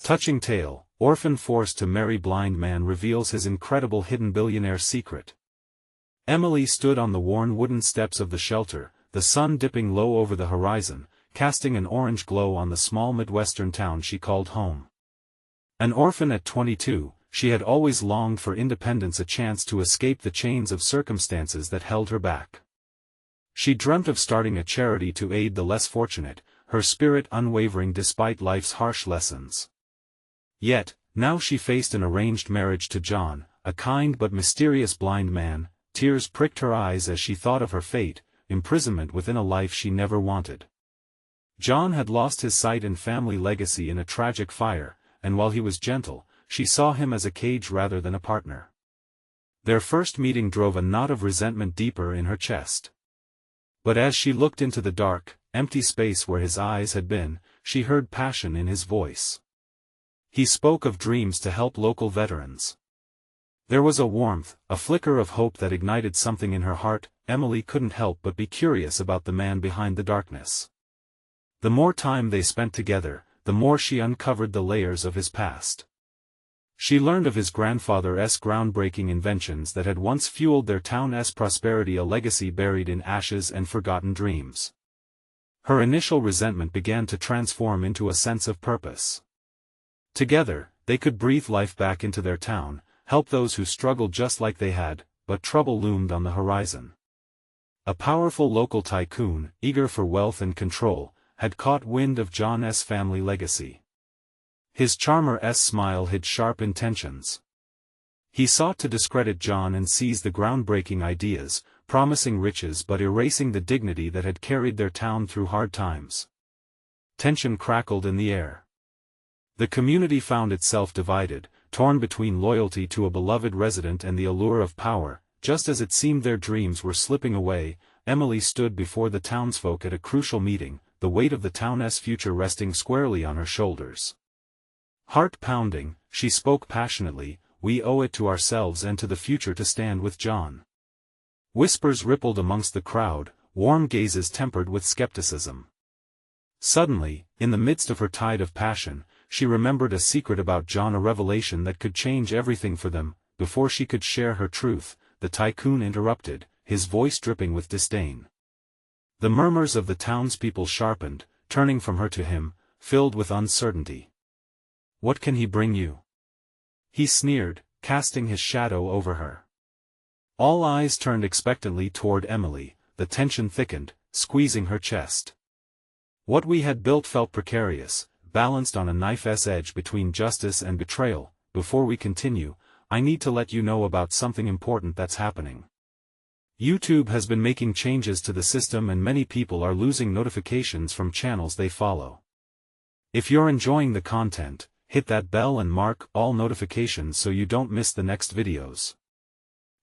Touching tale, orphan forced to marry blind man reveals his incredible hidden billionaire secret. Emily stood on the worn wooden steps of the shelter, the sun dipping low over the horizon, casting an orange glow on the small Midwestern town she called home. An orphan at 22, she had always longed for independence, a chance to escape the chains of circumstances that held her back. She dreamt of starting a charity to aid the less fortunate, her spirit unwavering despite life's harsh lessons. Yet, now she faced an arranged marriage to John, a kind but mysterious blind man. Tears pricked her eyes as she thought of her fate, imprisonment within a life she never wanted. John had lost his sight and family legacy in a tragic fire, and while he was gentle, she saw him as a cage rather than a partner. Their first meeting drove a knot of resentment deeper in her chest. But as she looked into the dark, empty space where his eyes had been, she heard passion in his voice. He spoke of dreams to help local veterans. There was a warmth, a flicker of hope that ignited something in her heart. Emily couldn't help but be curious about the man behind the darkness. The more time they spent together, the more she uncovered the layers of his past. She learned of his grandfather's groundbreaking inventions that had once fueled their town's prosperity, a legacy buried in ashes and forgotten dreams. Her initial resentment began to transform into a sense of purpose. Together, they could breathe life back into their town, help those who struggled just like they had, but trouble loomed on the horizon. A powerful local tycoon, eager for wealth and control, had caught wind of John's family legacy. His charmer's smile hid sharp intentions. He sought to discredit John and seize the groundbreaking ideas, promising riches but erasing the dignity that had carried their town through hard times. Tension crackled in the air. The community found itself divided, torn between loyalty to a beloved resident and the allure of power. Just as it seemed their dreams were slipping away, Emily stood before the townsfolk at a crucial meeting, the weight of the town's future resting squarely on her shoulders. Heart pounding, she spoke passionately, "We owe it to ourselves and to the future to stand with John." Whispers rippled amongst the crowd, warm gazes tempered with skepticism. Suddenly, in the midst of her tide of passion, she remembered a secret about John, a revelation that could change everything for them. Before she could share her truth, the tycoon interrupted, his voice dripping with disdain. The murmurs of the townspeople sharpened, turning from her to him, filled with uncertainty. "What can he bring you?" he sneered, casting his shadow over her. All eyes turned expectantly toward Emily, the tension thickened, squeezing her chest. What we had built felt precarious, balanced on a knife's edge between justice and betrayal. Before we continue, I need to let you know about something important that's happening. YouTube has been making changes to the system and many people are losing notifications from channels they follow. If you're enjoying the content, hit that bell and mark all notifications so you don't miss the next videos.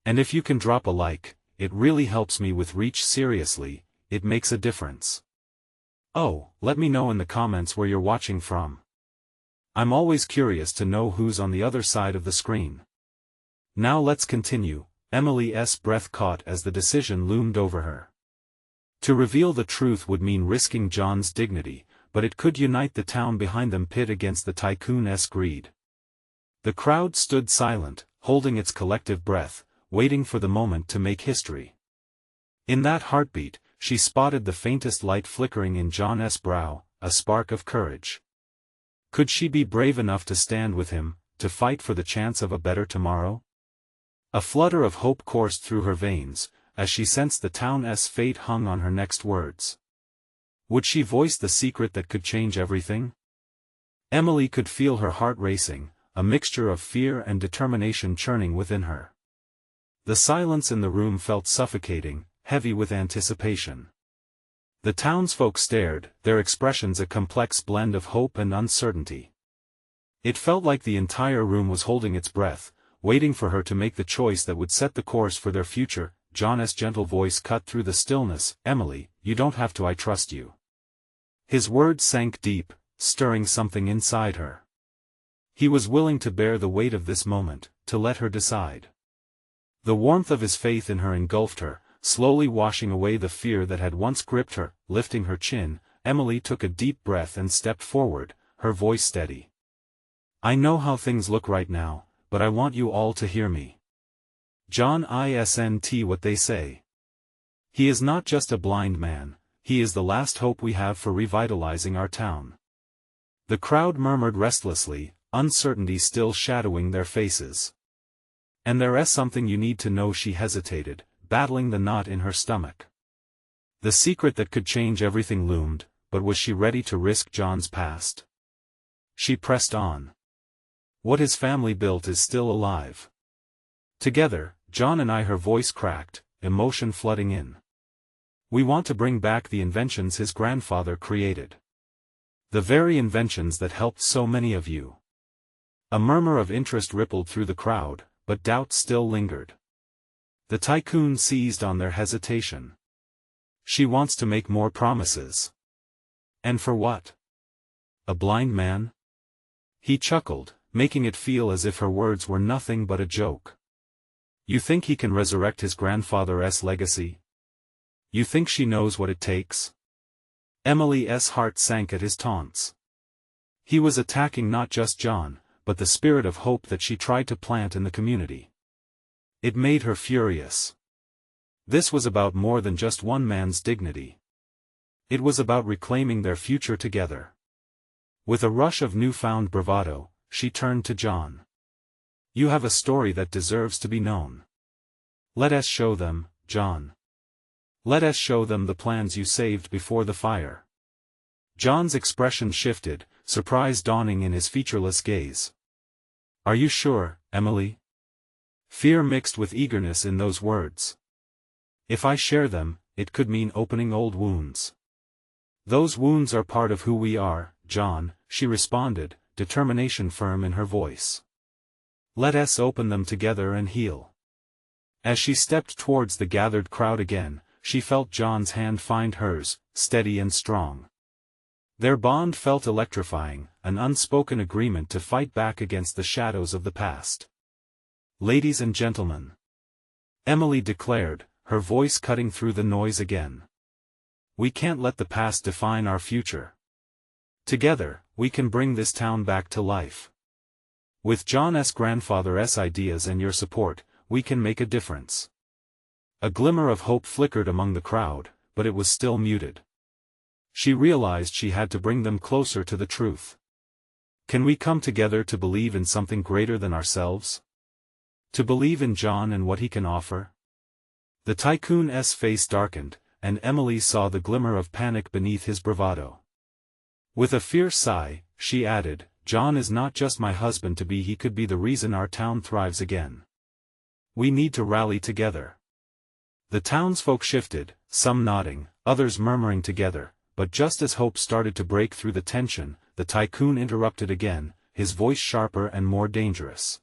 And if you can drop a like, it really helps me with reach. Seriously, it makes a difference. Oh, let me know in the comments where you're watching from. I'm always curious to know who's on the other side of the screen. Now let's continue. Emily's breath caught as the decision loomed over her. To reveal the truth would mean risking John's dignity, but it could unite the town behind them, pit against the tycoon's greed. The crowd stood silent, holding its collective breath, waiting for the moment to make history. In that heartbeat, she spotted the faintest light flickering in John's brow, a spark of courage. Could she be brave enough to stand with him, to fight for the chance of a better tomorrow? A flutter of hope coursed through her veins, as she sensed the town's fate hung on her next words. Would she voice the secret that could change everything? Emily could feel her heart racing, a mixture of fear and determination churning within her. The silence in the room felt suffocating, heavy with anticipation. The townsfolk stared, their expressions a complex blend of hope and uncertainty. It felt like the entire room was holding its breath, waiting for her to make the choice that would set the course for their future. John's gentle voice cut through the stillness. "Emily, you don't have to, I trust you." His words sank deep, stirring something inside her. He was willing to bear the weight of this moment, to let her decide. The warmth of his faith in her engulfed her, slowly washing away the fear that had once gripped her. Lifting her chin, Emily took a deep breath and stepped forward, her voice steady. I know how things look right now, but I want you all to hear me. John isn't what they say. He is not just a blind man, he is the last hope we have for revitalizing our town. The crowd murmured restlessly, uncertainty still shadowing their faces. And there's something you need to know. She hesitated, battling the knot in her stomach. The secret that could change everything loomed, but was she ready to risk John's past? She pressed on. What his family built is still alive. Together, John and I. Her voice cracked, emotion flooding in. We want to bring back the inventions his grandfather created. The very inventions that helped so many of you. A murmur of interest rippled through the crowd, but doubt still lingered. The tycoon seized on their hesitation. She wants to make more promises. And for what? A blind man? He chuckled, making it feel as if her words were nothing but a joke. You think he can resurrect his grandfather's legacy? You think she knows what it takes? Emily's heart sank at his taunts. He was attacking not just John, but the spirit of hope that she tried to plant in the community. It made her furious. This was about more than just one man's dignity. It was about reclaiming their future together. With a rush of newfound bravado, she turned to John. You have a story that deserves to be known. Let us show them, John. Let us show them the plans you saved before the fire. John's expression shifted, surprise dawning in his featureless gaze. Are you sure, Emily? Fear mixed with eagerness in those words. If I share them, it could mean opening old wounds. Those wounds are part of who we are, John, she responded, determination firm in her voice. Let us open them together and heal. As she stepped towards the gathered crowd again, she felt John's hand find hers, steady and strong. Their bond felt electrifying, an unspoken agreement to fight back against the shadows of the past. Ladies and gentlemen, Emily declared, her voice cutting through the noise again. We can't let the past define our future. Together, we can bring this town back to life. With John's grandfather's ideas and your support, we can make a difference. A glimmer of hope flickered among the crowd, but it was still muted. She realized she had to bring them closer to the truth. Can we come together to believe in something greater than ourselves? To believe in John and what he can offer? The tycoon's face darkened, and Emily saw the glimmer of panic beneath his bravado. With a fierce sigh, she added, John is not just my husband-to-be, he could be the reason our town thrives again. We need to rally together. The townsfolk shifted, some nodding, others murmuring together, but just as hope started to break through the tension, the tycoon interrupted again, his voice sharper and more dangerous.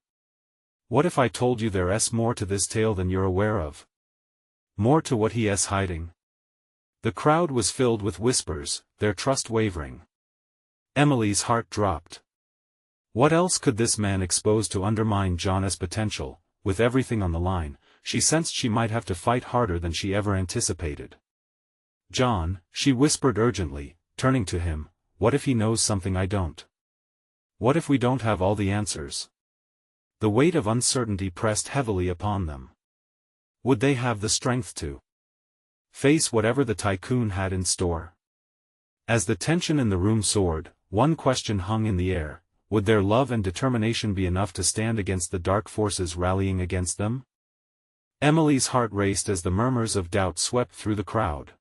What if I told you there's more to this tale than you're aware of? More to what he is hiding? The crowd was filled with whispers, their trust wavering. Emily's heart dropped. What else could this man expose to undermine John's potential? With everything on the line, she sensed she might have to fight harder than she ever anticipated. John, she whispered urgently, turning to him, what if he knows something I don't? What if we don't have all the answers? The weight of uncertainty pressed heavily upon them. Would they have the strength to face whatever the tycoon had in store? As the tension in the room soared, one question hung in the air: would their love and determination be enough to stand against the dark forces rallying against them? Emily's heart raced as the murmurs of doubt swept through the crowd.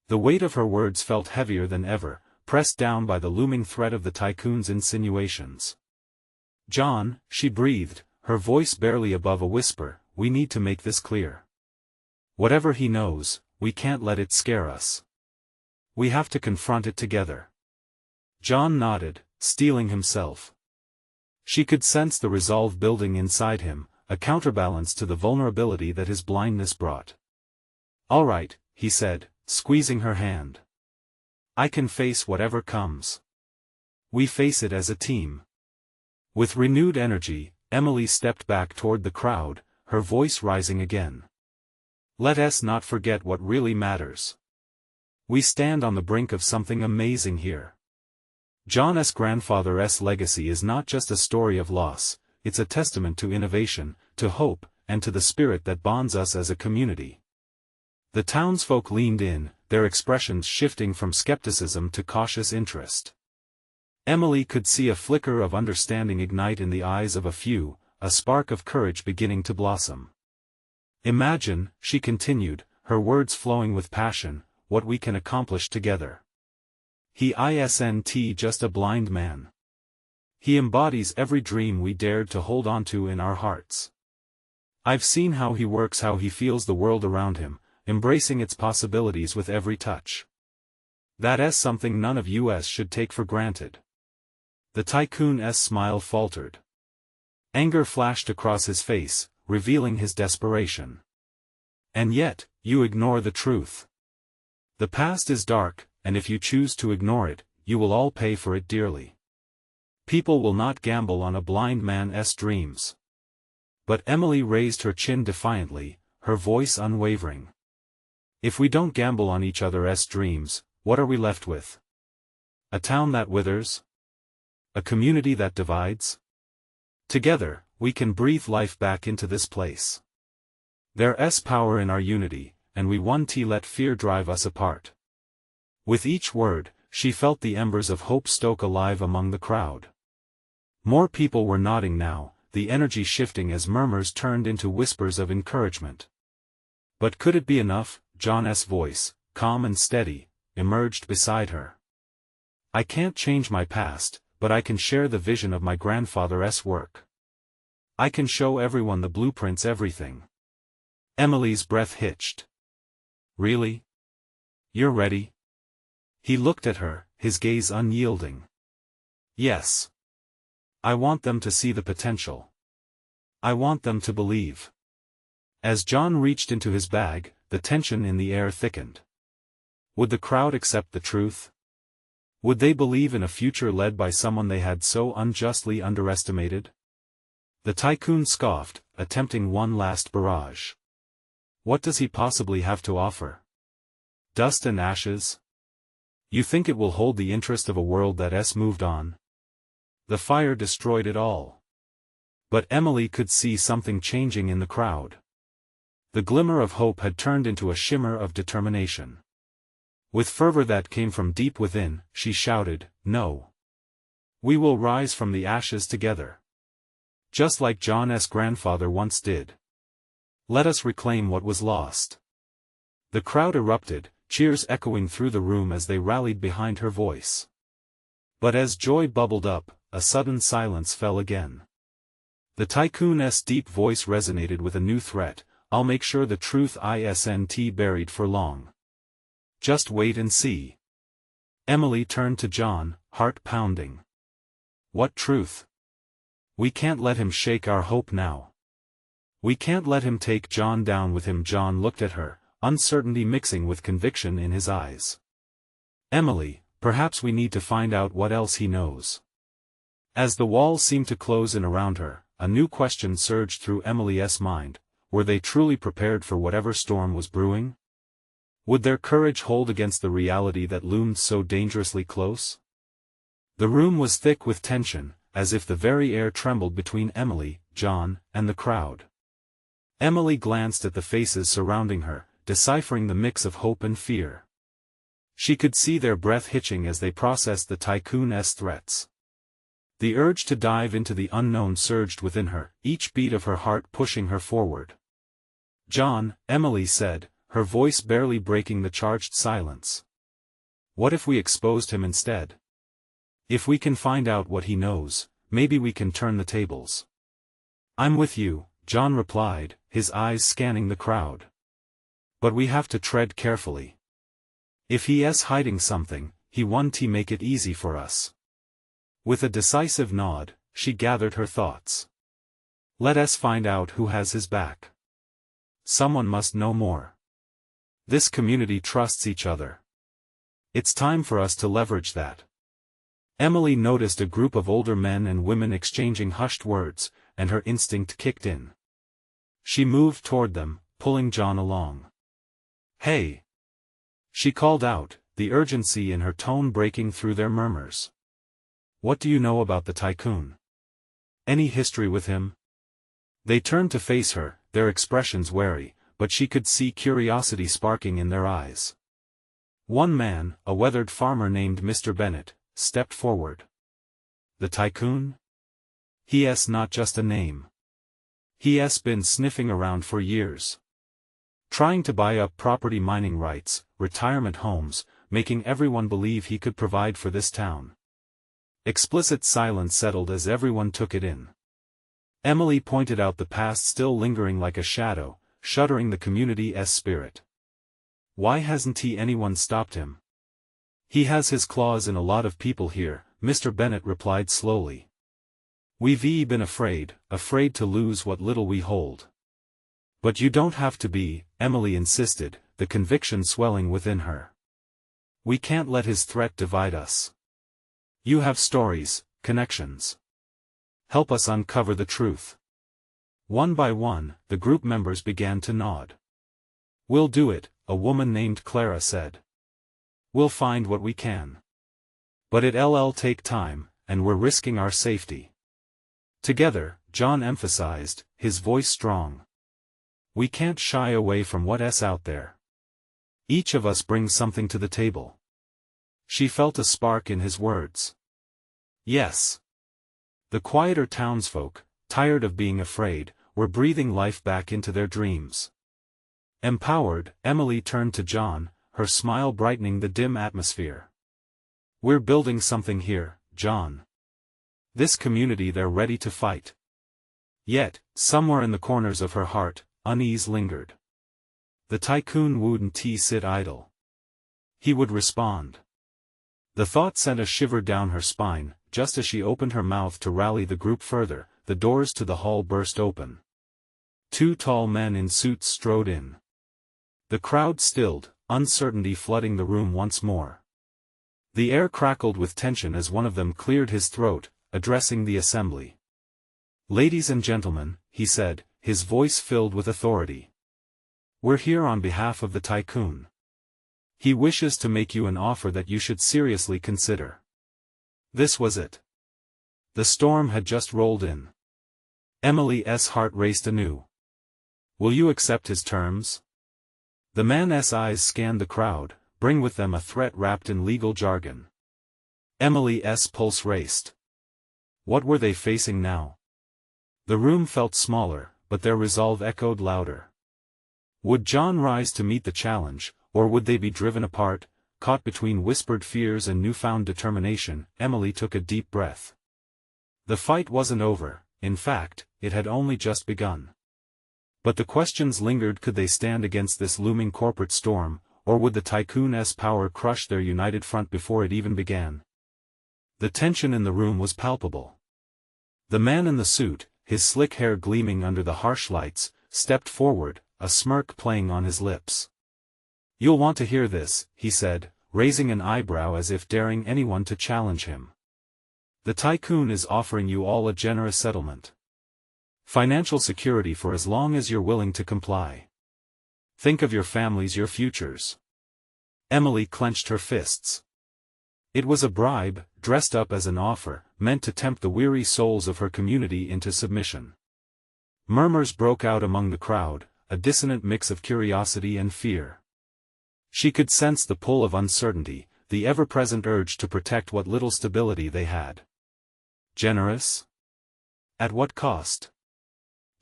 The weight of her words felt heavier than ever, pressed down by the looming threat of the tycoon's insinuations. John, she breathed, her voice barely above a whisper, we need to make this clear. Whatever he knows, we can't let it scare us. We have to confront it together. John nodded, steeling himself. She could sense the resolve building inside him, a counterbalance to the vulnerability that his blindness brought. All right, he said, squeezing her hand. I can face whatever comes. We face it as a team. With renewed energy, Emily stepped back toward the crowd, her voice rising again. Let us not forget what really matters. We stand on the brink of something amazing here. John's grandfather's legacy is not just a story of loss, it's a testament to innovation, to hope, and to the spirit that bonds us as a community. The townsfolk leaned in, their expressions shifting from skepticism to cautious interest. Emily could see a flicker of understanding ignite in the eyes of a few, a spark of courage beginning to blossom. Imagine, she continued, her words flowing with passion, what we can accomplish together. He isn't just a blind man. He embodies every dream we dared to hold onto in our hearts. I've seen how he works, how he feels the world around him, embracing its possibilities with every touch. That's something none of us should take for granted. The tycoon's smile faltered. Anger flashed across his face, revealing his desperation. And yet, you ignore the truth. The past is dark, and if you choose to ignore it, you will all pay for it dearly. People will not gamble on a blind man's dreams. But Emily raised her chin defiantly, her voice unwavering. If we don't gamble on each other's dreams, what are we left with? A town that withers? A community that divides? Together, we can breathe life back into this place. There's power in our unity, and we won't let fear drive us apart. With each word, she felt the embers of hope stoke alive among the crowd. More people were nodding now, the energy shifting as murmurs turned into whispers of encouragement. But could it be enough? John's voice, calm and steady, emerged beside her. I can't change my past, but I can share the vision of my grandfather's work. I can show everyone the blueprints, everything. Emily's breath hitched. Really? You're ready? He looked at her, his gaze unyielding. Yes. I want them to see the potential. I want them to believe. As John reached into his bag, the tension in the air thickened. Would the crowd accept the truth? Would they believe in a future led by someone they had so unjustly underestimated? The tycoon scoffed, attempting one last barrage. What does he possibly have to offer? Dust and ashes? You think it will hold the interest of a world that's moved on? The fire destroyed it all. But Emily could see something changing in the crowd. The glimmer of hope had turned into a shimmer of determination. With fervor that came from deep within, she shouted, "No. We will rise from the ashes together. Just like John's grandfather once did. Let us reclaim what was lost." The crowd erupted, cheers echoing through the room as they rallied behind her voice. But as joy bubbled up, a sudden silence fell again. The tycoon's deep voice resonated with a new threat. I'll make sure the truth isn't buried for long. Just wait and see. Emily turned to John, heart pounding. What truth? We can't let him shake our hope now. We can't let him take John down with him. John looked at her, uncertainty mixing with conviction in his eyes. Emily, perhaps we need to find out what else he knows. As the walls seemed to close in around her, a new question surged through Emily's mind. Were they truly prepared for whatever storm was brewing? Would their courage hold against the reality that loomed so dangerously close? The room was thick with tension, as if the very air trembled between Emily, John, and the crowd. Emily glanced at the faces surrounding her, deciphering the mix of hope and fear. She could see their breath hitching as they processed the tycoon's threats. The urge to dive into the unknown surged within her, each beat of her heart pushing her forward. John, Emily said, her voice barely breaking the charged silence. What if we exposed him instead? If we can find out what he knows, maybe we can turn the tables. I'm with you, John replied, his eyes scanning the crowd. But we have to tread carefully. If he is hiding something, he won't make it easy for us. With a decisive nod, she gathered her thoughts. Let us find out who has his back. Someone must know more. This community trusts each other. It's time for us to leverage that. Emily noticed a group of older men and women exchanging hushed words, and her instinct kicked in. She moved toward them, pulling John along. Hey! She called out, the urgency in her tone breaking through their murmurs. What do you know about the tycoon? Any history with him? They turned to face her, their expressions wary, but she could see curiosity sparking in their eyes. One man, a weathered farmer named Mr. Bennett, stepped forward. The tycoon? He's not just a name. He's been sniffing around for years. Trying to buy up property, mining rights, retirement homes, making everyone believe he could provide for this town. Explicit silence settled as everyone took it in. Emily pointed out the past still lingering like a shadow, shuddering the community's spirit. Why hasn't anyone stopped him? He has his claws in a lot of people here, Mr. Bennett replied slowly. We've been afraid to lose what little we hold. But you don't have to be, Emily insisted, the conviction swelling within her. We can't let his threat divide us. You have stories, connections. Help us uncover the truth. One by one, the group members began to nod. We'll do it, a woman named Clara said. We'll find what we can. But it'll take time, and we're risking our safety. Together, John emphasized, his voice strong. We can't shy away from what's out there. Each of us brings something to the table. She felt a spark in his words. Yes. The quieter townsfolk, tired of being afraid, were breathing life back into their dreams. Empowered, Emily turned to John, her smile brightening the dim atmosphere. We're building something here, John. This community, they're ready to fight. Yet, somewhere in the corners of her heart, unease lingered. The tycoon wouldn't sit idle. He would respond. The thought sent a shiver down her spine. Just as she opened her mouth to rally the group further, the doors to the hall burst open. Two tall men in suits strode in. The crowd stilled, uncertainty flooding the room once more. The air crackled with tension as one of them cleared his throat, addressing the assembly. Ladies and gentlemen, he said, his voice filled with authority. We're here on behalf of the tycoon. He wishes to make you an offer that you should seriously consider. This was it. The storm had just rolled in. Emily's heart raced anew. Will you accept his terms? The man's eyes scanned the crowd, bring with them a threat wrapped in legal jargon. Emily's pulse raced. What were they facing now? The room felt smaller, but their resolve echoed louder. Would John rise to meet the challenge, or would they be driven apart? Caught between whispered fears and newfound determination, Emily took a deep breath. The fight wasn't over, in fact, it had only just begun. But the questions lingered: could they stand against this looming corporate storm, or would the tycoon's power crush their united front before it even began? The tension in the room was palpable. The man in the suit, his slick hair gleaming under the harsh lights, stepped forward, a smirk playing on his lips. You'll want to hear this, he said, raising an eyebrow as if daring anyone to challenge him. The tycoon is offering you all a generous settlement. Financial security for as long as you're willing to comply. Think of your families, your futures. Emily clenched her fists. It was a bribe, dressed up as an offer, meant to tempt the weary souls of her community into submission. Murmurs broke out among the crowd, a dissonant mix of curiosity and fear. She could sense the pull of uncertainty, the ever-present urge to protect what little stability they had. Generous? At what cost?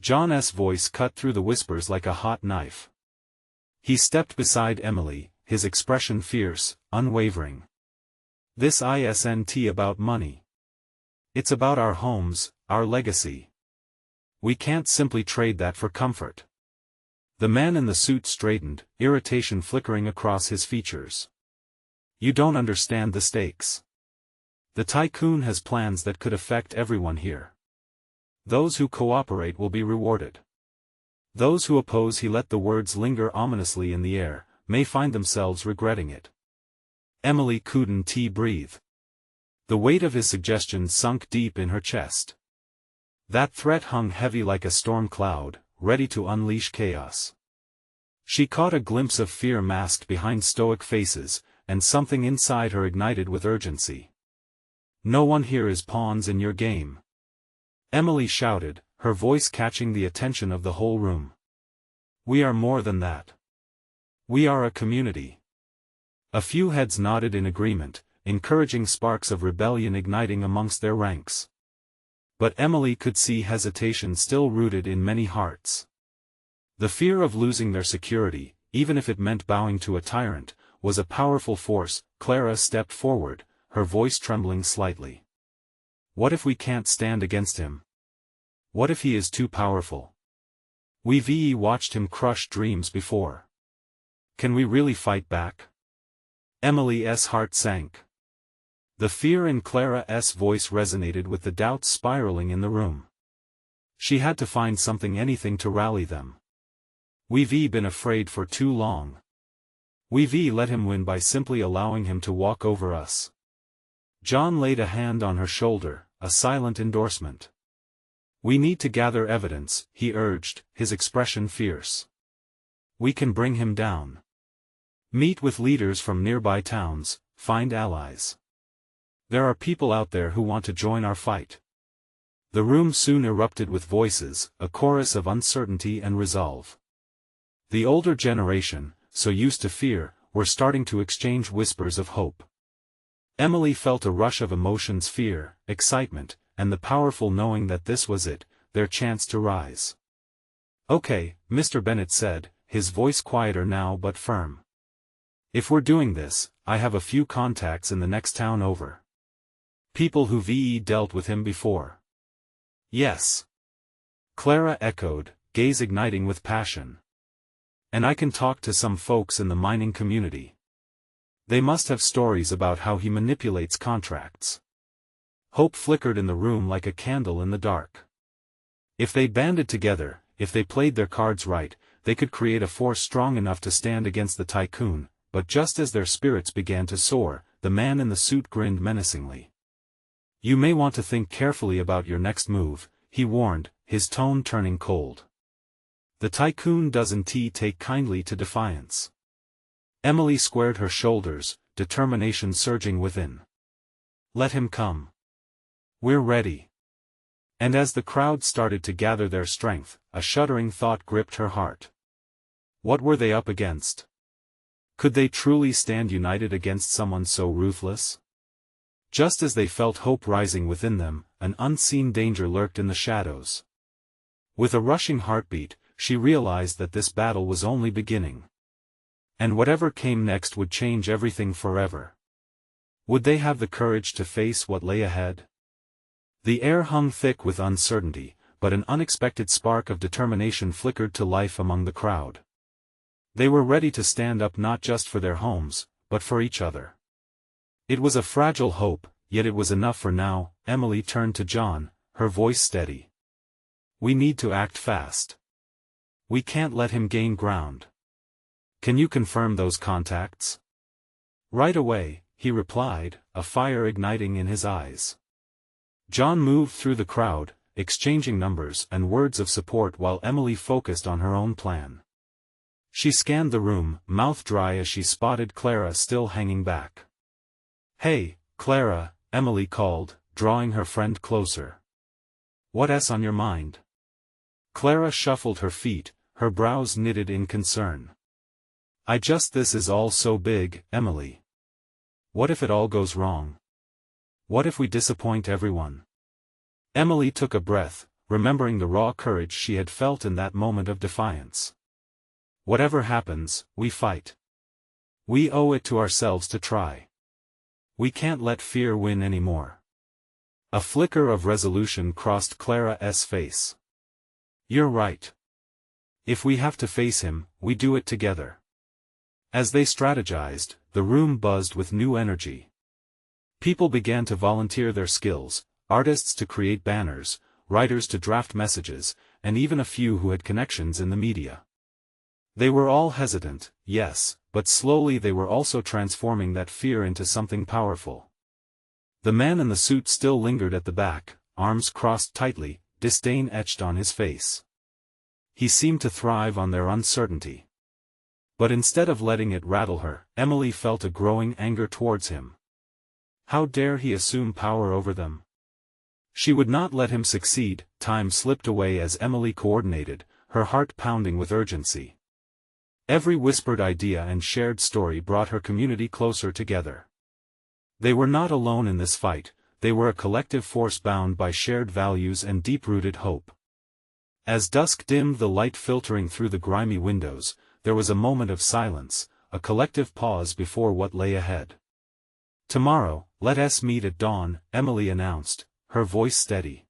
John's voice cut through the whispers like a hot knife. He stepped beside Emily, his expression fierce, unwavering. This isn't about money. It's about our homes, our legacy. We can't simply trade that for comfort. The man in the suit straightened, irritation flickering across his features. You don't understand the stakes. The tycoon has plans that could affect everyone here. Those who cooperate will be rewarded. Those who oppose, he let the words linger ominously in the air, may find themselves regretting it. Emily couldn't breathe. The weight of his suggestion sunk deep in her chest. That threat hung heavy like a storm cloud, ready to unleash chaos. She caught a glimpse of fear masked behind stoic faces, and something inside her ignited with urgency. No one here is pawns in your game. Emily shouted, her voice catching the attention of the whole room. We are more than that. We are a community. A few heads nodded in agreement, encouraging sparks of rebellion igniting amongst their ranks. But Emily could see hesitation still rooted in many hearts. The fear of losing their security, even if it meant bowing to a tyrant, was a powerful force. Clara stepped forward, her voice trembling slightly. What if we can't stand against him? What if he is too powerful? We've watched him crush dreams before. Can we really fight back? Emily's heart sank. The fear in Clara's voice resonated with the doubts spiraling in the room. She had to find something, anything to rally them. We've been afraid for too long. We've let him win by simply allowing him to walk over us. John laid a hand on her shoulder, a silent endorsement. We need to gather evidence, he urged, his expression fierce. We can bring him down. Meet with leaders from nearby towns, find allies. There are people out there who want to join our fight. The room soon erupted with voices, a chorus of uncertainty and resolve. The older generation, so used to fear, were starting to exchange whispers of hope. Emily felt a rush of emotions: fear, excitement, and the powerful knowing that this was it, their chance to rise. Okay, Mr. Bennett said, his voice quieter now but firm. If we're doing this, I have a few contacts in the next town over. People who've dealt with him before. Yes. Clara echoed, gaze igniting with passion. And I can talk to some folks in the mining community. They must have stories about how he manipulates contracts. Hope flickered in the room like a candle in the dark. If they banded together, if they played their cards right, they could create a force strong enough to stand against the tycoon. But just as their spirits began to soar, the man in the suit grinned menacingly. You may want to think carefully about your next move, he warned, his tone turning cold. The tycoon doesn't take kindly to defiance. Emily squared her shoulders, determination surging within. Let him come. We're ready. And as the crowd started to gather their strength, a shuddering thought gripped her heart. What were they up against? Could they truly stand united against someone so ruthless? Just as they felt hope rising within them, an unseen danger lurked in the shadows. With a rushing heartbeat, she realized that this battle was only beginning. And whatever came next would change everything forever. Would they have the courage to face what lay ahead? The air hung thick with uncertainty, but an unexpected spark of determination flickered to life among the crowd. They were ready to stand up not just for their homes, but for each other. It was a fragile hope, yet it was enough for now. Emily turned to John, her voice steady. We need to act fast. We can't let him gain ground. Can you confirm those contacts? Right away, he replied, a fire igniting in his eyes. John moved through the crowd, exchanging numbers and words of support while Emily focused on her own plan. She scanned the room, mouth dry as she spotted Clara still hanging back. Hey, Clara, Emily called, drawing her friend closer. What's on your mind? Clara shuffled her feet, her brows knitted in concern. This is all so big, Emily. What if it all goes wrong? What if we disappoint everyone? Emily took a breath, remembering the raw courage she had felt in that moment of defiance. Whatever happens, we fight. We owe it to ourselves to try. We can't let fear win anymore. A flicker of resolution crossed Clara's face. You're right. If we have to face him, we do it together. As they strategized, the room buzzed with new energy. People began to volunteer their skills, artists to create banners, writers to draft messages, and even a few who had connections in the media. They were all hesitant, yes, but slowly they were also transforming that fear into something powerful. The man in the suit still lingered at the back, arms crossed tightly, disdain etched on his face. He seemed to thrive on their uncertainty. But instead of letting it rattle her, Emily felt a growing anger towards him. How dare he assume power over them? She would not let him succeed. Time slipped away as Emily coordinated, her heart pounding with urgency. Every whispered idea and shared story brought her community closer together. They were not alone in this fight, they were a collective force bound by shared values and deep-rooted hope. As dusk dimmed, the light filtering through the grimy windows, there was a moment of silence, a collective pause before what lay ahead. "Tomorrow, let us meet at dawn," Emily announced, her voice steady.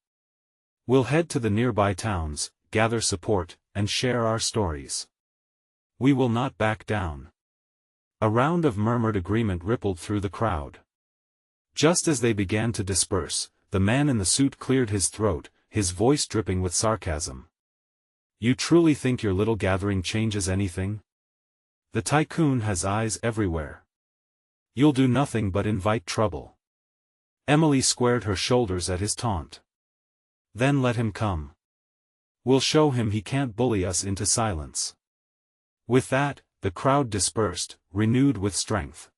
"We'll head to the nearby towns, gather support, and share our stories. We will not back down." A round of murmured agreement rippled through the crowd. Just as they began to disperse, the man in the suit cleared his throat, his voice dripping with sarcasm. "You truly think your little gathering changes anything? The tycoon has eyes everywhere. You'll do nothing but invite trouble." Emily squared her shoulders at his taunt. "Then let him come. We'll show him he can't bully us into silence." With that, the crowd dispersed, renewed with strength.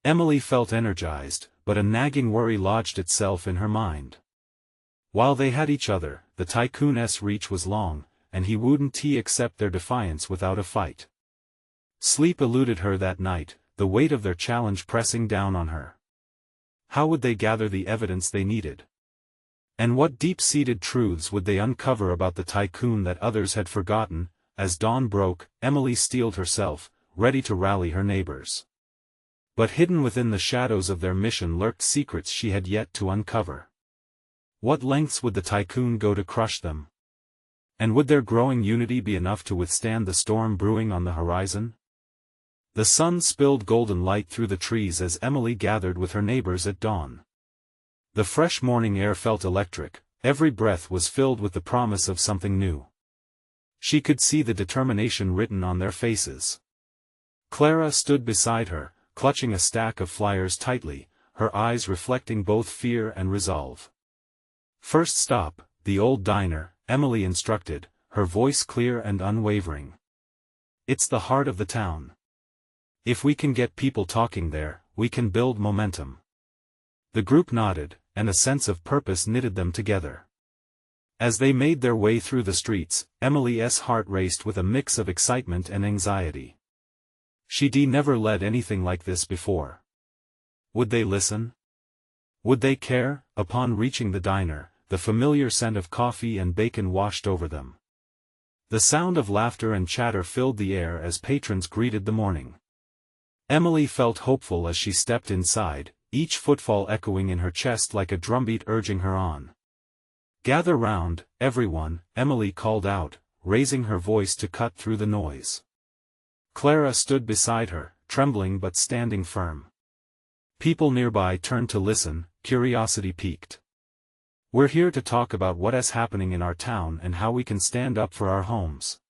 Emily felt energized, but a nagging worry lodged itself in her mind. While they had each other, the tycoon's reach was long, and he wouldn't accept their defiance without a fight. Sleep eluded her that night, the weight of their challenge pressing down on her. How would they gather the evidence they needed? And what deep-seated truths would they uncover about the tycoon that others had forgotten? As dawn broke, Emily steeled herself, ready to rally her neighbors. But hidden within the shadows of their mission lurked secrets she had yet to uncover. What lengths would the tycoon go to crush them? And would their growing unity be enough to withstand the storm brewing on the horizon? The sun spilled golden light through the trees as Emily gathered with her neighbors at dawn. The fresh morning air felt electric, every breath was filled with the promise of something new. She could see the determination written on their faces. Clara stood beside her, clutching a stack of flyers tightly, her eyes reflecting both fear and resolve. "First stop, the old diner," Emily instructed, her voice clear and unwavering. "It's the heart of the town. If we can get people talking there, we can build momentum." The group nodded, and a sense of purpose knitted them together. As they made their way through the streets, Emily's heart raced with a mix of excitement and anxiety. She'd never led anything like this before. Would they listen? Would they care? Upon reaching the diner, the familiar scent of coffee and bacon washed over them. The sound of laughter and chatter filled the air as patrons greeted the morning. Emily felt hopeful as she stepped inside, each footfall echoing in her chest like a drumbeat urging her on. "Gather round, everyone," Emily called out, raising her voice to cut through the noise. Clara stood beside her, trembling but standing firm. People nearby turned to listen, curiosity piqued. "We're here to talk about what is happening in our town and how we can stand up for our homes."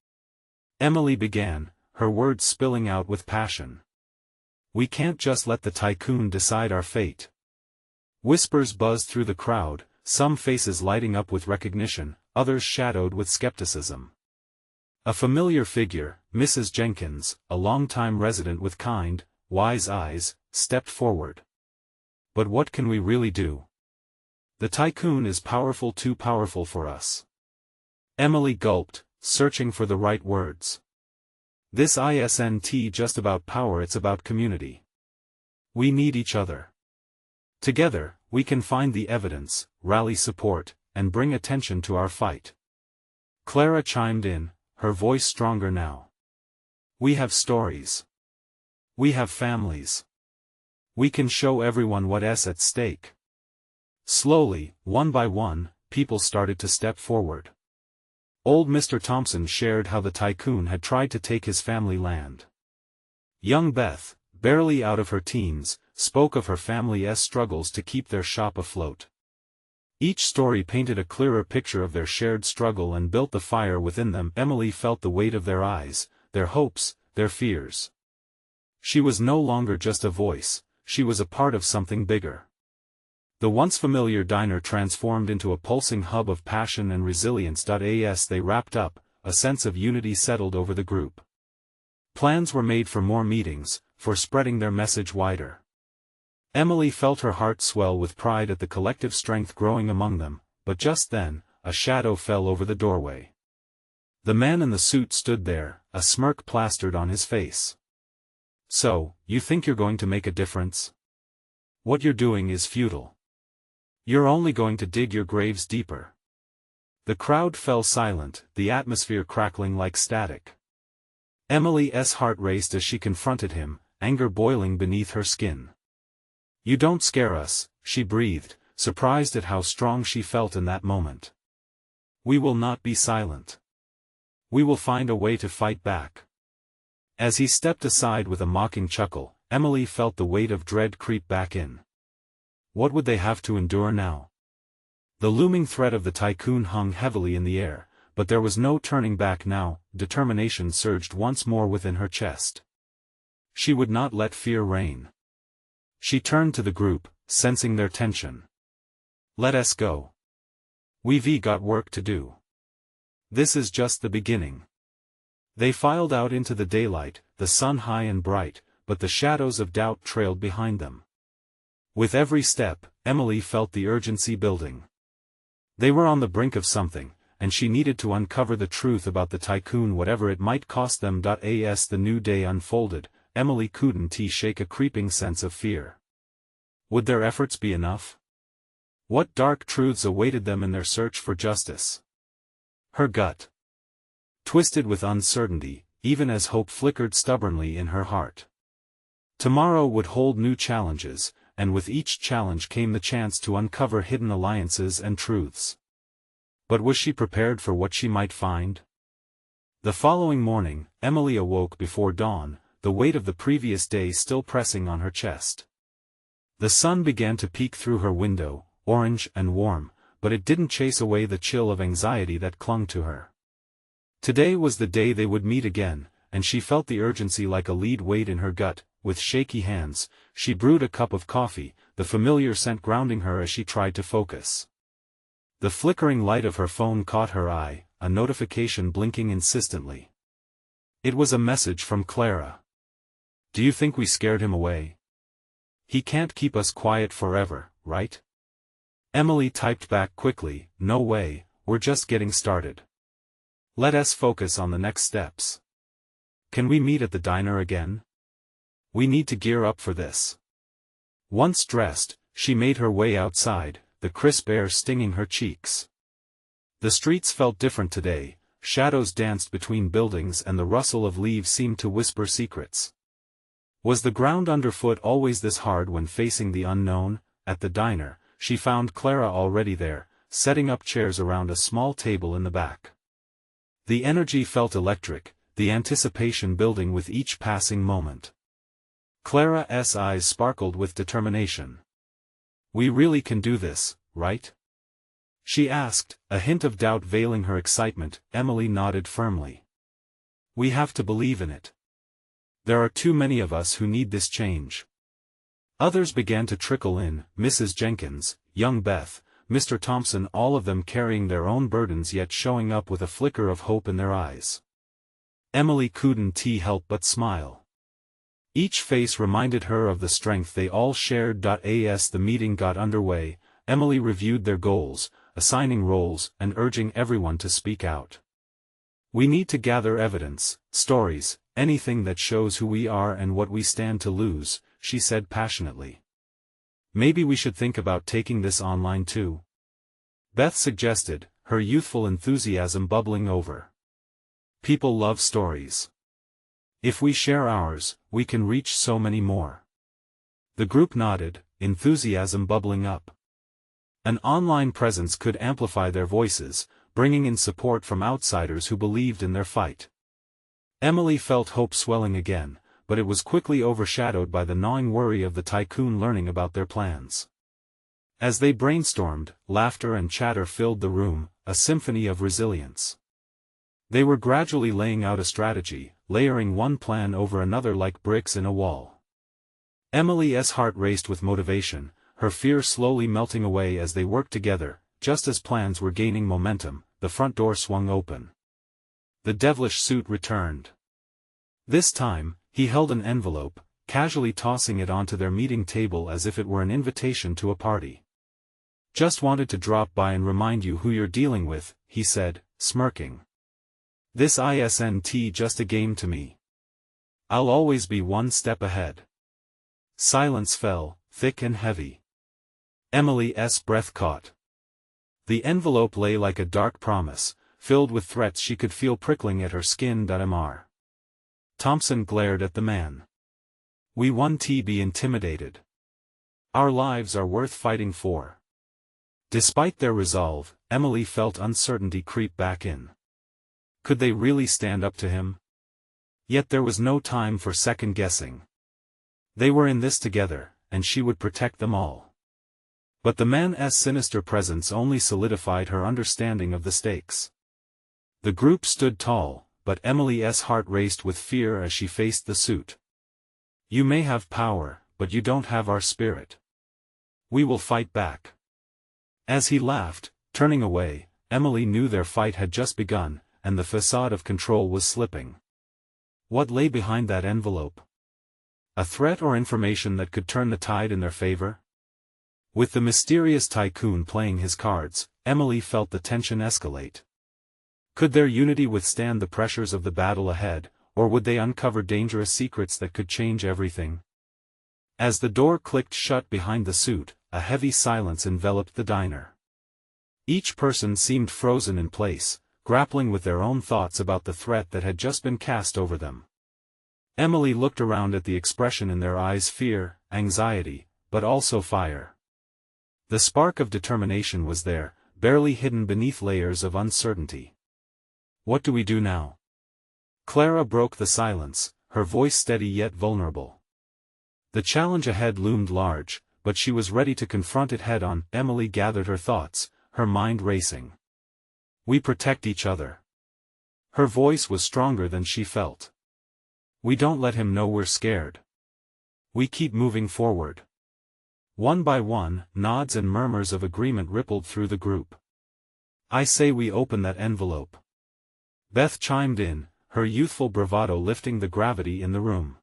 Emily began, her words spilling out with passion. "We can't just let the tycoon decide our fate." Whispers buzzed through the crowd, some faces lighting up with recognition, others shadowed with skepticism. A familiar figure, Mrs. Jenkins, a longtime resident with kind, wise eyes, stepped forward. "But what can we really do? The tycoon is powerful, too powerful for us." Emily gulped, searching for the right words. "This isn't just about power, it's about community. We need each other. Together, we can find the evidence, rally support, and bring attention to our fight." Clara chimed in, her voice stronger now. "We have stories. We have families. We can show everyone what's at stake." Slowly, one by one, people started to step forward. Old Mr. Thompson shared how the tycoon had tried to take his family land. Young Beth, barely out of her teens, spoke of her family's struggles to keep their shop afloat. Each story painted a clearer picture of their shared struggle and built the fire within them. Emily felt the weight of their eyes, their hopes, their fears. She was no longer just a voice, she was a part of something bigger. The once familiar diner transformed into a pulsing hub of passion and resilience. As they wrapped up, a sense of unity settled over the group. Plans were made for more meetings, for spreading their message wider. Emily felt her heart swell with pride at the collective strength growing among them, but just then, a shadow fell over the doorway. The man in the suit stood there, a smirk plastered on his face. "So, you think you're going to make a difference? What you're doing is futile. You're only going to dig your graves deeper." The crowd fell silent, the atmosphere crackling like static. Emily's heart raced as she confronted him, anger boiling beneath her skin. "You don't scare us," she breathed, surprised at how strong she felt in that moment. "We will not be silent. We will find a way to fight back." As he stepped aside with a mocking chuckle, Emily felt the weight of dread creep back in. What would they have to endure now? The looming threat of the tycoon hung heavily in the air, but there was no turning back now. Determination surged once more within her chest. She would not let fear reign. She turned to the group, sensing their tension. "Let us go. We've got work to do. This is just the beginning." They filed out into the daylight, the sun high and bright, but the shadows of doubt trailed behind them. With every step, Emily felt the urgency building. They were on the brink of something, and she needed to uncover the truth about the tycoon whatever it might cost them. As the new day unfolded, Emily couldn't shake a creeping sense of fear. Would their efforts be enough? What dark truths awaited them in their search for justice? Her gut twisted with uncertainty, even as hope flickered stubbornly in her heart. Tomorrow would hold new challenges, and with each challenge came the chance to uncover hidden alliances and truths. But was she prepared for what she might find? The following morning, Emily awoke before dawn, the weight of the previous day still pressing on her chest. The sun began to peek through her window, orange and warm, but it didn't chase away the chill of anxiety that clung to her. Today was the day they would meet again, and she felt the urgency like a lead weight in her gut. With shaky hands, she brewed a cup of coffee, the familiar scent grounding her as she tried to focus. The flickering light of her phone caught her eye, a notification blinking insistently. It was a message from Clara. "Do you think we scared him away? He can't keep us quiet forever, right?" Emily typed back quickly, "No way, we're just getting started. Let us focus on the next steps. Can we meet at the diner again? We need to gear up for this." Once dressed, she made her way outside, the crisp air stinging her cheeks. The streets felt different today, shadows danced between buildings and the rustle of leaves seemed to whisper secrets. Was the ground underfoot always this hard when facing the unknown? At the diner, she found Clara already there, setting up chairs around a small table in the back. The energy felt electric, the anticipation building with each passing moment. Clara's eyes sparkled with determination. "We really can do this, right?" she asked, a hint of doubt veiling her excitement. Emily nodded firmly. "We have to believe in it. There are too many of us who need this change." Others began to trickle in, Mrs. Jenkins, young Beth, Mr. Thompson, all of them carrying their own burdens yet showing up with a flicker of hope in their eyes. Emily couldn't help but smile. Each face reminded her of the strength they all shared. As the meeting got underway, Emily reviewed their goals, assigning roles, and urging everyone to speak out. "We need to gather evidence, stories, anything that shows who we are and what we stand to lose," she said passionately. "Maybe we should think about taking this online too," Beth suggested, her youthful enthusiasm bubbling over. "People love stories. If we share ours, we can reach so many more." The group nodded, enthusiasm bubbling up. An online presence could amplify their voices, bringing in support from outsiders who believed in their fight. Emily felt hope swelling again, but it was quickly overshadowed by the gnawing worry of the tycoon learning about their plans. As they brainstormed, laughter and chatter filled the room, a symphony of resilience. They were gradually laying out a strategy, layering one plan over another like bricks in a wall. Emily's heart raced with motivation, her fear slowly melting away as they worked together. Just as plans were gaining momentum, the front door swung open. The devilish suit returned. This time, he held an envelope, casually tossing it onto their meeting table as if it were an invitation to a party. "Just wanted to drop by and remind you who you're dealing with," he said, smirking. "This isn't just a game to me. I'll always be one step ahead." Silence fell, thick and heavy. Emily's breath caught. The envelope lay like a dark promise, filled with threats she could feel prickling at her skin. Mr. Thompson glared at the man. "We won't be intimidated. Our lives are worth fighting for." Despite their resolve, Emily felt uncertainty creep back in. Could they really stand up to him? Yet there was no time for second-guessing. They were in this together, and she would protect them all. But the man's sinister presence only solidified her understanding of the stakes. The group stood tall, but Emily's heart raced with fear as she faced the suit. "You may have power, but you don't have our spirit. We will fight back." As he laughed, turning away, Emily knew their fight had just begun, and the facade of control was slipping. What lay behind that envelope? A threat or information that could turn the tide in their favor? With the mysterious tycoon playing his cards, Emily felt the tension escalate. Could their unity withstand the pressures of the battle ahead, or would they uncover dangerous secrets that could change everything? As the door clicked shut behind the suit, a heavy silence enveloped the diner. Each person seemed frozen in place, grappling with their own thoughts about the threat that had just been cast over them. Emily looked around at the expression in their eyes: fear, anxiety, but also fire. The spark of determination was there, barely hidden beneath layers of uncertainty. "What do we do now?" Clara broke the silence, her voice steady yet vulnerable. The challenge ahead loomed large, but she was ready to confront it head-on. Emily gathered her thoughts, her mind racing. "We protect each other." Her voice was stronger than she felt. "We don't let him know we're scared. We keep moving forward." One by one, nods and murmurs of agreement rippled through the group. "I say we open that envelope." Beth chimed in, her youthful bravado lifting the gravity in the room.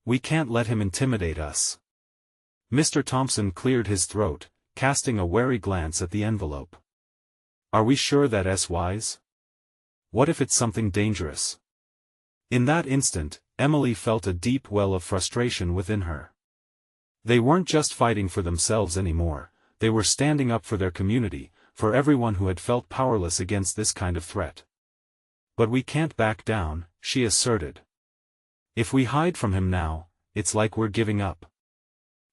"We can't let him intimidate us." Mr. Thompson cleared his throat, casting a wary glance at the envelope. "Are we sure that's wise? What if it's something dangerous?" In that instant, Emily felt a deep well of frustration within her. They weren't just fighting for themselves anymore, they were standing up for their community, for everyone who had felt powerless against this kind of threat. "But we can't back down," she asserted. "If we hide from him now, it's like we're giving up."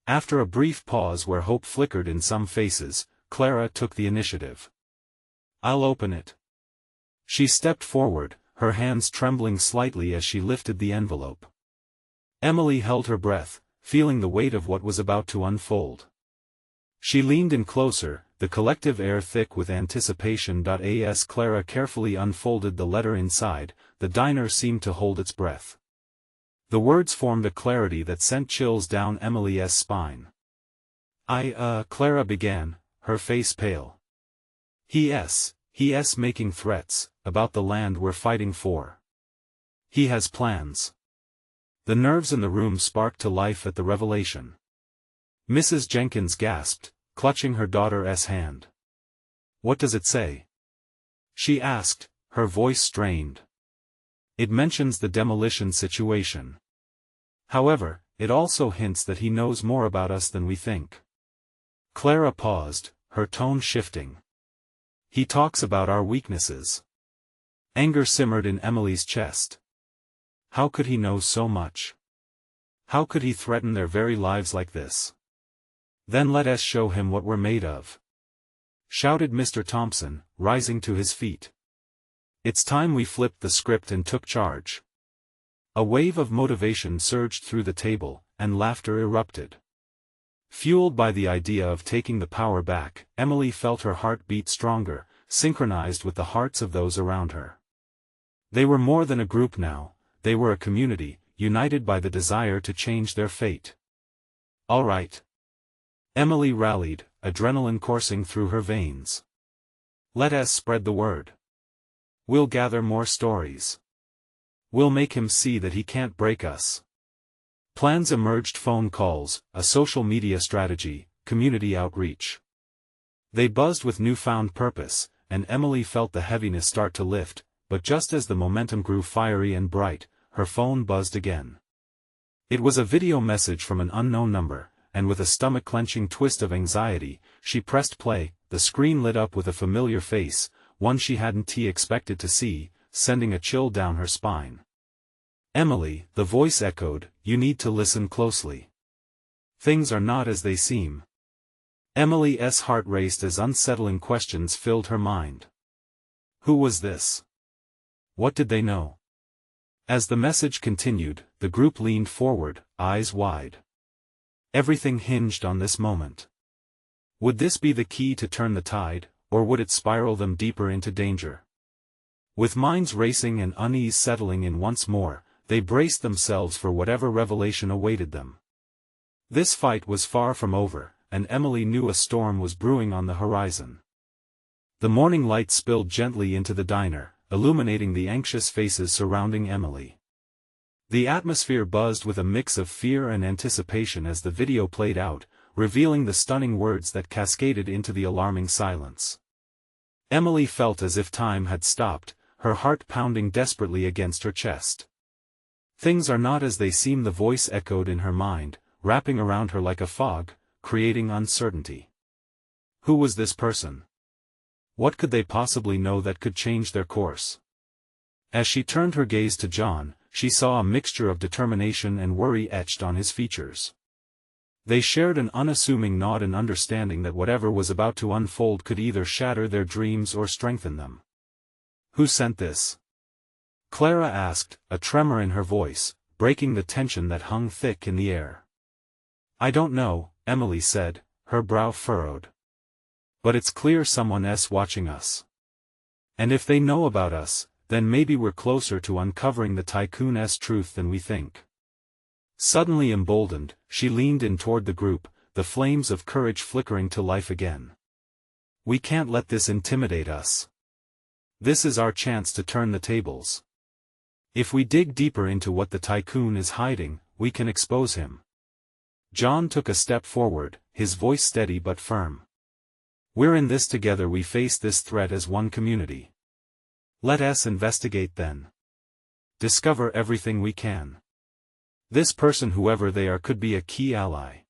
After a brief pause where hope flickered in some faces, Clara took the initiative. "I'll open it." She stepped forward, her hands trembling slightly as she lifted the envelope. Emily held her breath, feeling the weight of what was about to unfold. She leaned in closer, the collective air thick with anticipation. As Clara carefully unfolded the letter inside, the diner seemed to hold its breath. The words formed a clarity that sent chills down Emily's spine. Clara began, her face pale. He's making threats, about the land we're fighting for. He has plans." The nerves in the room sparked to life at the revelation. Mrs. Jenkins gasped, clutching her daughter's hand. "What does it say?" she asked, her voice strained. "It mentions the demolition situation. However, it also hints that he knows more about us than we think." Clara paused, her tone shifting. "He talks about our weaknesses." Anger simmered in Emily's chest. How could he know so much? How could he threaten their very lives like this? "Then let us show him what we're made of," shouted Mr. Thompson, rising to his feet. "It's time we flipped the script and took charge." A wave of motivation surged through the table, and laughter erupted. Fueled by the idea of taking the power back, Emily felt her heart beat stronger, synchronized with the hearts of those around her. They were more than a group now, they were a community, united by the desire to change their fate. "All right." Emily rallied, adrenaline coursing through her veins. "Let us spread the word. We'll gather more stories. We'll make him see that he can't break us." Plans emerged: phone calls, a social media strategy, community outreach. They buzzed with newfound purpose, and Emily felt the heaviness start to lift, but just as the momentum grew fiery and bright, her phone buzzed again. It was a video message from an unknown number, and with a stomach-clenching twist of anxiety, she pressed play. The screen lit up with a familiar face, one she hadn't expected to see, sending a chill down her spine. "Emily," the voice echoed, "you need to listen closely. Things are not as they seem." Emily's heart raced as unsettling questions filled her mind. Who was this? What did they know? As the message continued, the group leaned forward, eyes wide. Everything hinged on this moment. Would this be the key to turn the tide, or would it spiral them deeper into danger? With minds racing and unease settling in once more, they braced themselves for whatever revelation awaited them. This fight was far from over, and Emily knew a storm was brewing on the horizon. The morning light spilled gently into the diner, illuminating the anxious faces surrounding Emily. The atmosphere buzzed with a mix of fear and anticipation as the video played out, revealing the stunning words that cascaded into the alarming silence. Emily felt as if time had stopped, her heart pounding desperately against her chest. "Things are not as they seem," the voice echoed in her mind, wrapping around her like a fog, creating uncertainty. Who was this person? What could they possibly know that could change their course? As she turned her gaze to John, she saw a mixture of determination and worry etched on his features. They shared an unassuming nod and understanding that whatever was about to unfold could either shatter their dreams or strengthen them. "Who sent this?" Clara asked, a tremor in her voice, breaking the tension that hung thick in the air. "I don't know," Emily said, her brow furrowed. "But it's clear someone's watching us. And if they know about us, then maybe we're closer to uncovering the tycoon's truth than we think." Suddenly emboldened, she leaned in toward the group, the flames of courage flickering to life again. "We can't let this intimidate us. This is our chance to turn the tables. If we dig deeper into what the tycoon is hiding, we can expose him." John took a step forward, his voice steady but firm. "We're in this together. We face this threat as one community. Let us investigate then. Discover everything we can. This person, whoever they are, could be a key ally."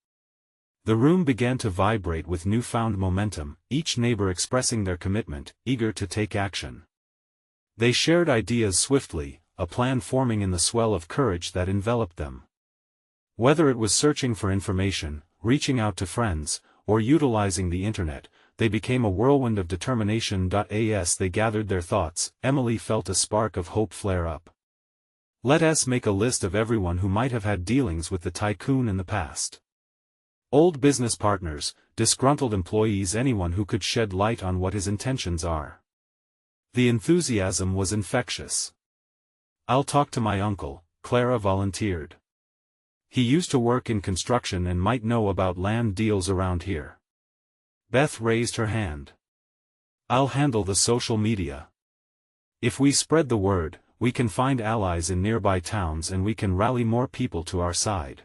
The room began to vibrate with newfound momentum, each neighbor expressing their commitment, eager to take action. They shared ideas swiftly, a plan forming in the swell of courage that enveloped them. Whether it was searching for information, reaching out to friends, or utilizing the internet, they became a whirlwind of determination. As they gathered their thoughts, Emily felt a spark of hope flare up. Let us make a list of everyone who might have had dealings with the tycoon in the past. Old business partners, disgruntled employees, anyone who could shed light on what his intentions are. The enthusiasm was infectious. "I'll talk to my uncle," Clara volunteered. "He used to work in construction and might know about land deals around here." Beth raised her hand. "I'll handle the social media. If we spread the word, we can find allies in nearby towns and we can rally more people to our side."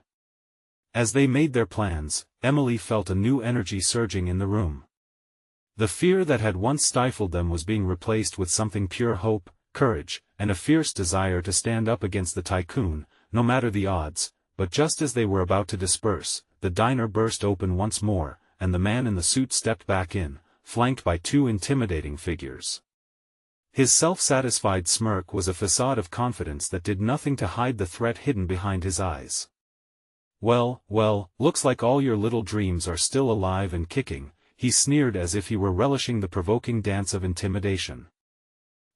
As they made their plans, Emily felt a new energy surging in the room. The fear that had once stifled them was being replaced with something pure: hope, courage, and a fierce desire to stand up against the tycoon, no matter the odds. But just as they were about to disperse, the diner burst open once more, and the man in the suit stepped back in, flanked by two intimidating figures. His self-satisfied smirk was a facade of confidence that did nothing to hide the threat hidden behind his eyes. Well, looks like all your little dreams are still alive and kicking," he sneered as if he were relishing the provoking dance of intimidation.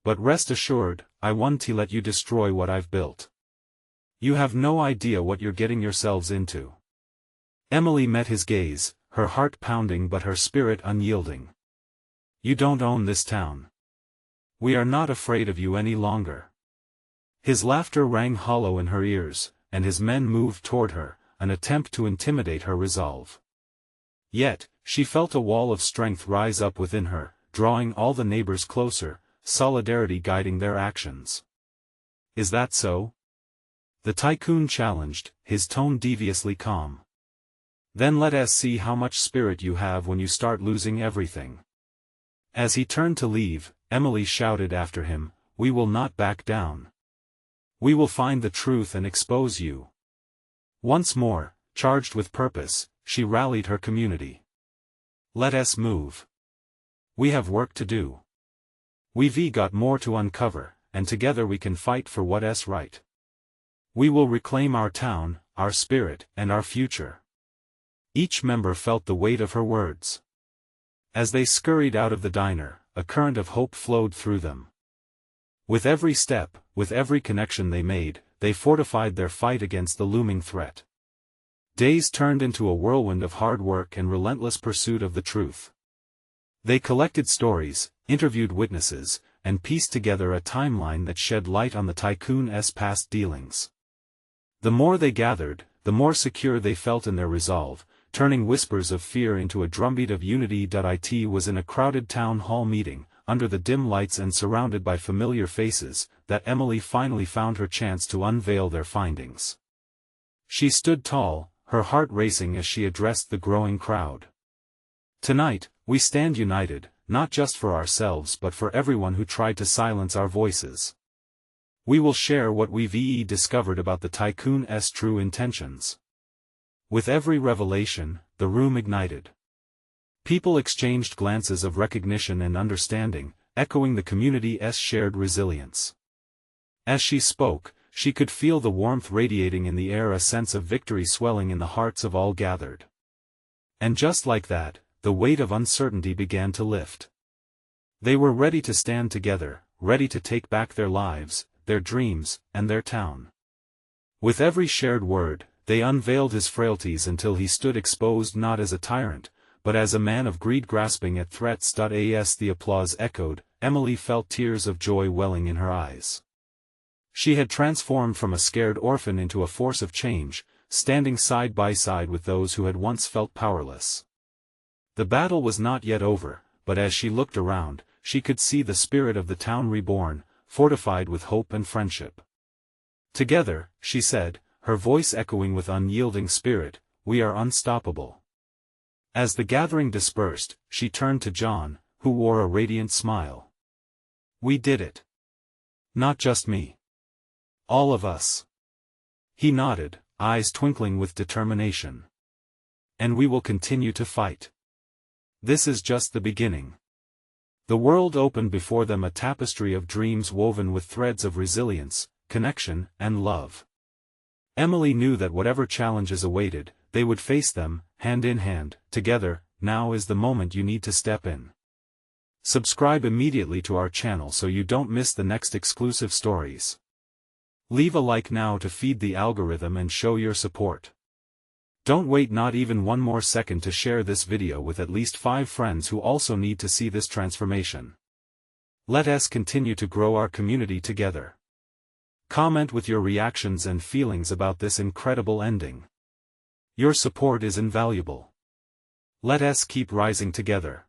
"But rest assured, I won't let you destroy what I've built. You have no idea what you're getting yourselves into." Emily met his gaze, her heart pounding but her spirit unyielding. "You don't own this town. We are not afraid of you any longer." His laughter rang hollow in her ears, and his men moved toward her, an attempt to intimidate her resolve. Yet, she felt a wall of strength rise up within her, drawing all the neighbors closer, solidarity guiding their actions. "Is that so?" The tycoon challenged, his tone deviously calm. Then let us see how much spirit you have when you start losing everything. As he turned to leave, Emily shouted after him, "We will not back down. We will find the truth and expose you." Once more, charged with purpose, she rallied her community. "Let us move. We have work to do. We've got more to uncover, and together we can fight for what's right. We will reclaim our town, our spirit, and our future." Each member felt the weight of her words. As they scurried out of the diner, a current of hope flowed through them. With every step, with every connection they made, they fortified their fight against the looming threat. Days turned into a whirlwind of hard work and relentless pursuit of the truth. They collected stories, interviewed witnesses, and pieced together a timeline that shed light on the tycoon's past dealings. The more they gathered, the more secure they felt in their resolve, turning whispers of fear into a drumbeat of unity. It was in a crowded town hall meeting, under the dim lights and surrounded by familiar faces, that Emily finally found her chance to unveil their findings. She stood tall, her heart racing as she addressed the growing crowd. "Tonight, we stand united, not just for ourselves but for everyone who tried to silence our voices. We will share what we've discovered about the tycoon's true intentions." With every revelation, the room ignited. People exchanged glances of recognition and understanding, echoing the community's shared resilience. As she spoke, she could feel the warmth radiating in the air, a sense of victory swelling in the hearts of all gathered. And just like that, the weight of uncertainty began to lift. They were ready to stand together, ready to take back their lives, their dreams, and their town. With every shared word, they unveiled his frailties until he stood exposed not as a tyrant, but as a man of greed grasping at threats. As the applause echoed, Emily felt tears of joy welling in her eyes. She had transformed from a scared orphan into a force of change, standing side by side with those who had once felt powerless. The battle was not yet over, but as she looked around, she could see the spirit of the town reborn, fortified with hope and friendship. "Together," she said, her voice echoing with unyielding spirit, "we are unstoppable." As the gathering dispersed, she turned to John, who wore a radiant smile. "We did it. Not just me. All of us." He nodded, eyes twinkling with determination. "And we will continue to fight. This is just the beginning." The world opened before them, a tapestry of dreams woven with threads of resilience, connection, and love. Emily knew that whatever challenges awaited, they would face them, hand in hand, together. Now is the moment you need to step in. Subscribe immediately to our channel so you don't miss the next exclusive stories. Leave a like now to feed the algorithm and show your support. Don't wait not even one more second to share this video with at least 5 friends who also need to see this transformation. Let us continue to grow our community together. Comment with your reactions and feelings about this incredible ending. Your support is invaluable. Let us keep rising together.